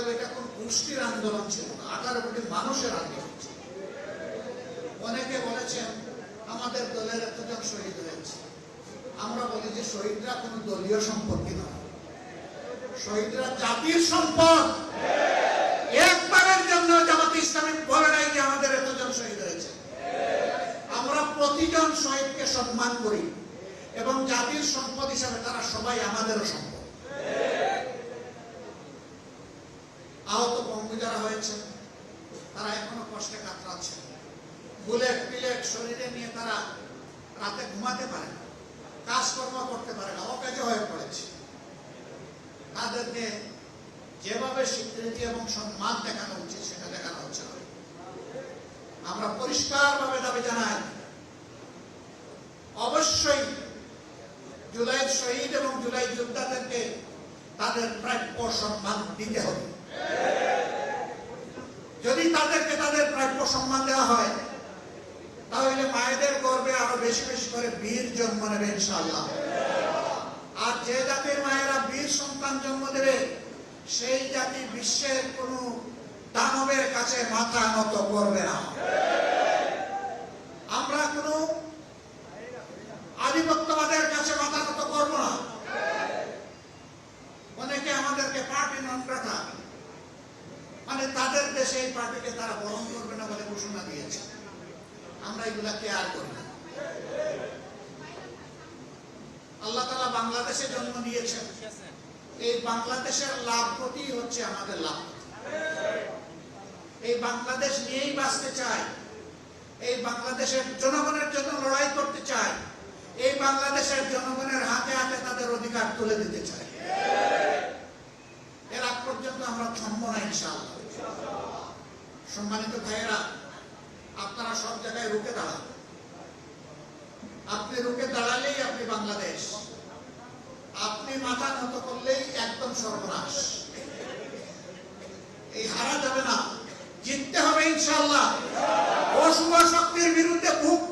অতএব এটা কোন গোষ্ঠীর আন্দোলন ছিল না, 18 কোটি মানুষের আন্দোলন ছিল। অনেকে বলেছেন আমাদের দলের এতজন শহীদ হয়েছে। আমরা বলি যে শহীদরা কোন দলীয় সম্পত্তি নয়, শহীদরা জাতির সম্পদ। একবারের জন্য জামাতে ইসলামী বলে নাই যে আমাদের এতজন শহীদ হয়েছে। আমরা প্রতিজন শহীদকে সম্মান করি এবং জাতির সম্পদ হিসাবে তারা সবাই আমাদেরও সম্পদ। আহত বঙ্গ যারা হয়েছে তারা এখনো কষ্টে কাতরাচ্ছে। বুলেট পিলেট শরীরে নিয়ে তারা রাতে ঘুমাতে পারে না, কাজকর্ম করতে পারে না, অকাজে হয়ে পড়েছে। তাদেরকে যেভাবে স্বীকৃতি এবং সম্মান দেখানো উচিত সেটা দেখানো হচ্ছে না। আমরা পরিষ্কারভাবে দাবি জানাই, অবশ্যই জুলাই শহীদ এবং জুলাই যোদ্ধাদেরকে তাদের প্রাপ্য সম্মান দিতে হবে। যদি তাদেরকে তাদের প্রাপ্য সম্মান দেওয়া হয় তাহলে মায়েদের গর্ভে আরো বেশি বেশি করে বীর জন্ম নেবে ইনশাআল্লাহ। আর যে জাতির মায়েরা বীর সন্তান জন্ম দেবে সেই জাতি বিশ্বের কোন দানবের কাছে মাথা নত করবে না। আমরা কোন আধিপত্যবাদের কাছে মাথা নত করব না। অনেকে আমাদেরকে পার্টি নন গ্রাটা, মানে তাদের দেশে এই পার্টিকে তারা বরণ করবে না বলে ঘোষণা দিয়েছে। আমরা এগুলা কেয়ার করি না। আল্লাহ তাআলা বাংলাদেশে জন্ম দিয়েছেন, এই বাংলাদেশের লাভপতি হচ্ছে আমাদের লাভ। এই বাংলাদেশ নিয়েই বাঁচতে চাই, এই বাংলাদেশের জনগণের জন্য লড়াই করতে চাই, এই বাংলাদেশের জনগণের হাতে হাতে তাদের অধিকার তুলে দিতে চাই। এর আগ পর্যন্ত আমরা থামবো না ইনশাআল্লাহ। সম্মানিত ভাইয়েরা, আপনারা সব জায়গায় রুখে দাঁড়ান। আপনি রুখে দাঁড়ালেই আপনি বাংলাদেশ, আপনি মাথা নত করলেই একদম সর্বনাশ। এই হারা যাবে না, জিততে হবে ইনশাআল্লাহ। অশুভ শক্তির বিরুদ্ধে বুক